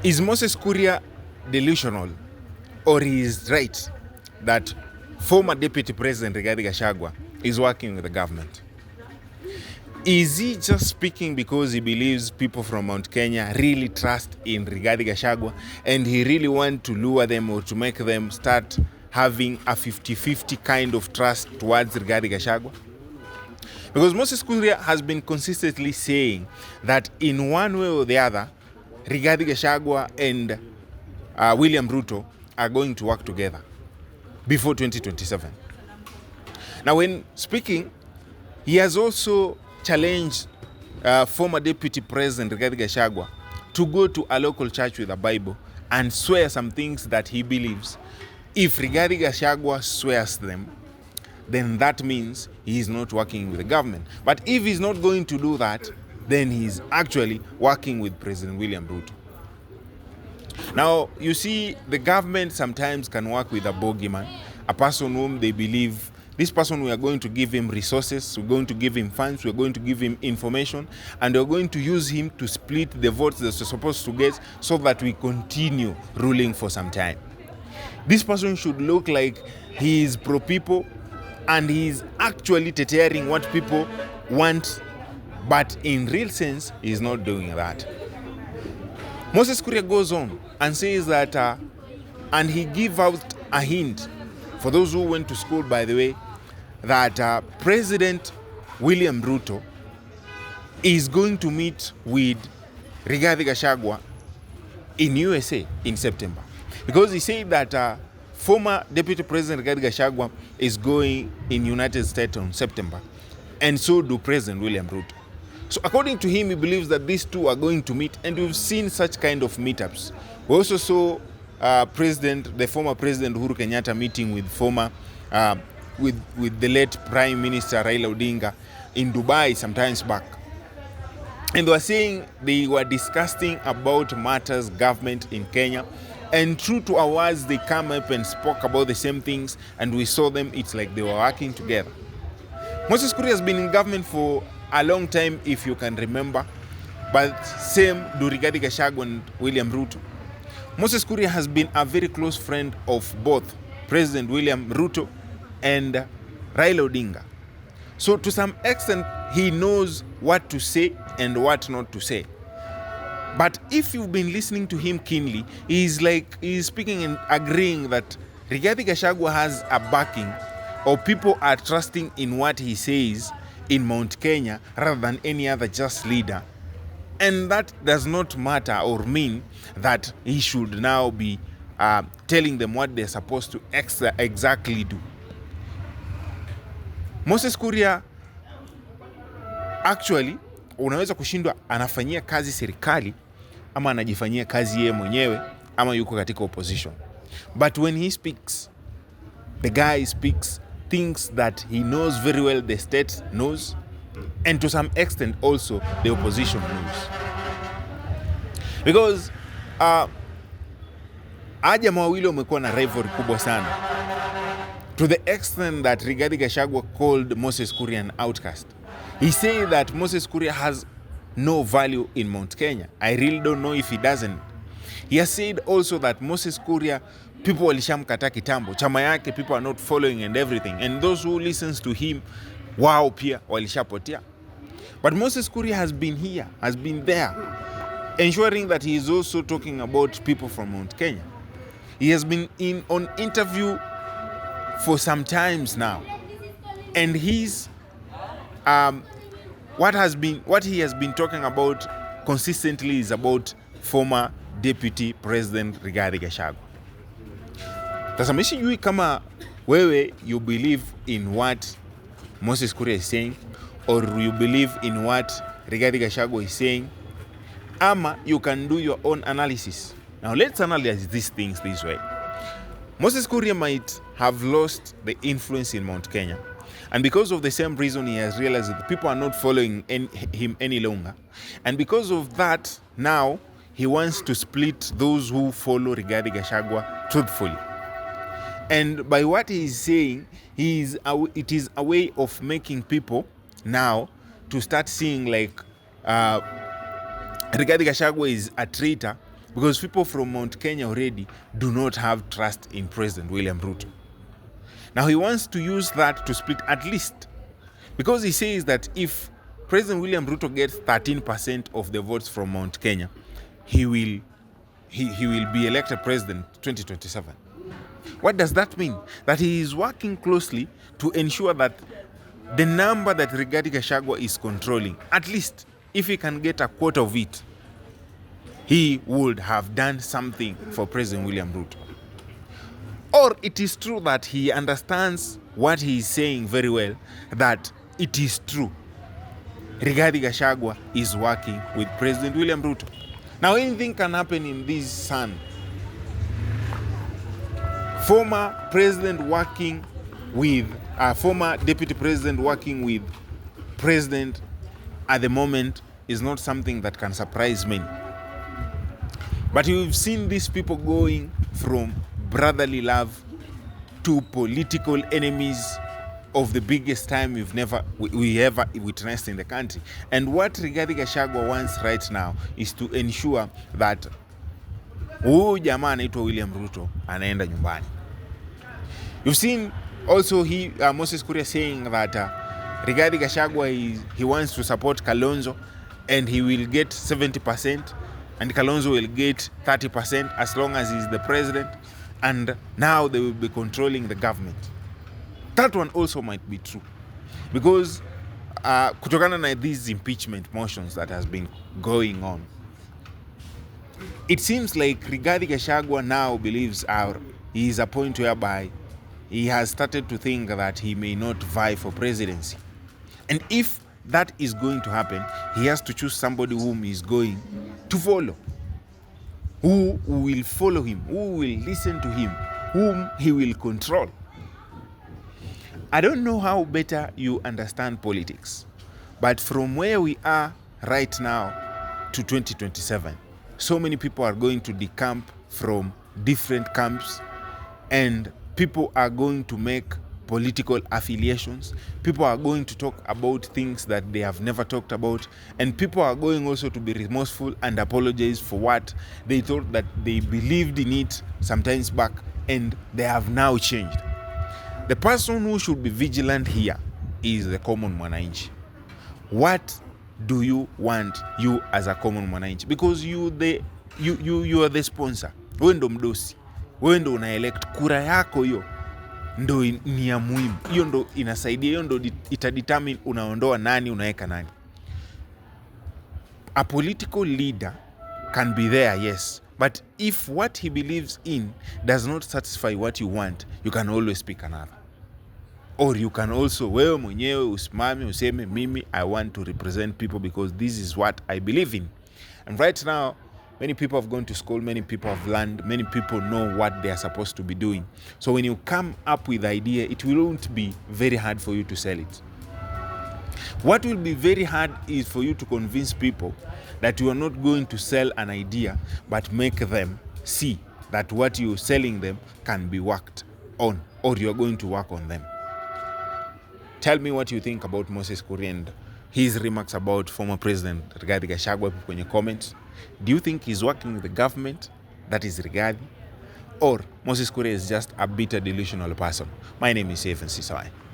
Is Moses Kurya delusional, or he is right that former Deputy President Rigathi Gchagua is working with the government? Is he just speaking because he believes people from Mount Kenya really trust in Rigathi Gchagua and he really wants to lure them or to make them start having a 50-50 kind of trust towards Rigathi Gchagua? Because Moses Kurya has been consistently saying that in one way or the other, Rigathi Gchagua and William Ruto are going to work together before 2027. Now, when speaking, he has also challenged former Deputy President Rigathi Gchagua to go to a local church with a Bible and swear some things that he believes. If Rigathi Gchagua swears them, then that means he is not working with the government. But if he's not going to do that, then he's actually working with President William Ruto. Now, you see, the government sometimes can work with a bogeyman, a person whom they believe, this person, we are going to give him resources, we're going to give him funds, we're going to give him information, and we're going to use him to split the votes that we're supposed to get so that we continue ruling for some time. This person should look like he is pro-people and he is actually tearing what people want, but in real sense, he is not doing that. Moses Kurya goes on and says that, and he gives out a hint, for those who went to school, by the way, that President William Ruto is going to meet with Rigathi Gchagua in USA in September. Because he said that former Deputy President Rigathi Gchagua is going in United States on September, and so do President William Ruto. So according to him, he believes that these two are going to meet, and we've seen such kind of meetups. We also saw the former President Uhuru Kenyatta meeting with with the late Prime Minister Raila Odinga in Dubai sometimes back. And they were saying they were discussing about matters government in Kenya. And true to our words, they come up and spoke about the same things, and we saw them, it's like they were working together. Moses Kurya has been in government for a long time, if you can remember, but same do Rigathi Gchagua and William Ruto. Moses Kurya has been a very close friend of both President William Ruto and Raila Odinga. So to some extent, he knows what to say and what not to say. But if you've been listening to him keenly, he's speaking and agreeing that Rigathi Gchagua has a backing, or people are trusting in what he says in Mount Kenya rather than any other just leader. And that does not matter or mean that he should now be telling them what they're supposed to exactly do. Moses Kurya actually, unaweza kushindwa anafanyia kazi serikali ama anajifanyia kazi yeye mwenyewe ama yuko katika opposition. But when he speaks, the guy speaks things that he knows very well the state knows, and to some extent also the opposition knows. Because jamaa wawili wamekuwa na rivalry kubwa sana, to the extent that Rigathi Gchagua called Moses Kurya an outcast. He said that Moses Kurya has no value in Mount Kenya. I really don't know if he doesn't. He has said also that Moses Kurya, people walishamkata kitambo, chama yake people are not following and everything, and those who listens to him, wao pia walishapotea. But Moses Kurya has been here, has been there, ensuring that he is also talking about people from Mount Kenya. He has been on interview for some times now, and he's what he has been talking about consistently is about former Deputy President Rigathi Gchagua. Sasa mimi sijui kama wewe you believe in what Moses Kurya is saying, or you believe in what Rigathi Gchagua is saying, ama you can do your own analysis. Now let's analyze these things this way. Moses Kurya might have lost the influence in Mount Kenya, and because of the same reason he has realized that people are not following him any longer, and because of that now he wants to split those who follow Rigathi Gchagua truthfully. And by what he is saying, it is a way of making people now to start seeing like Rigathi Gchagua is a traitor because people from Mount Kenya already do not have trust in President William Ruto. Now he wants to use that to split at least, because he says that if President William Ruto gets 13% of the votes from Mount Kenya, he will be elected president 2027. What does that mean? That he is working closely to ensure that the number that Rigathi Gchagua is controlling, at least if he can get a quarter of it, he would have done something for President William Ruto. Or it is true that he understands what he is saying very well, that it is true. Rigathi Gchagua is working with President William Ruto. Now anything can happen in this sun. Former president working with former deputy president working with president at the moment is not something that can surprise many. But we've seen these people going from brotherly love to political enemies of the biggest time we ever witnessed in the country. And what Rigathi Gachagua wants right now is to ensure that huyu jamaa anaitwa William Ruto anaenda nyumbani. You've seen also Moses Kurya saying that Rigathi Gachagua he wants to support Kalonzo and he will get 70% and Kalonzo will get 30% as long as he's the president, and now they will be controlling the government. That one also might be true, because kutokana na these impeachment motions that has been going on, it seems like Rigathi Gachagua now believes he is a point whereby he has started to think that he may not vie for presidency. And if that is going to happen, he has to choose somebody whom he is going to follow, who will follow him, who will listen to him, whom he will control. I don't know how better you understand politics, but from where we are right now to 2027, so many people are going to decamp from different camps, and people are going to make political affiliations. People are going to talk about things that they have never talked about, and people are going also to be remorseful and apologize for what they thought that they believed in it sometimes back, and they have now changed. The person who should be vigilant here is the common mwananchi. What do you want, you as a common mwananchi? Because you are the sponsor. Wewe ndo mdosi. Wewe ndo unaelect. Kura yako hiyo ndo ni ya muhimu. Hiyo ndo inasaidia, hiyo ndo itadetermine unaondoa nani, unaweka nani. A political leader can be there, yes. But if what he believes in does not satisfy what you want, you can always pick another. Or you can also, wewe mwenyewe usimame useme mimi I want to represent people because this is what I believe in. And right now, many people have gone to school, many people have learned, many people know what they are supposed to be doing. So when you come up with the idea, it won't be very hard for you to sell it. What will be very hard is for you to convince people that you are not going to sell an idea, but make them see that what you're selling them can be worked on, or you're going to work on them. Tell me what you think about Moses Kurya and his remarks about former President Rigathi Gachagua kwenye comments. Do you think he's working with the government, that is Rigathi, or Moses Kurya is just a bitter, delusional person? My name is Stephen Sisawai.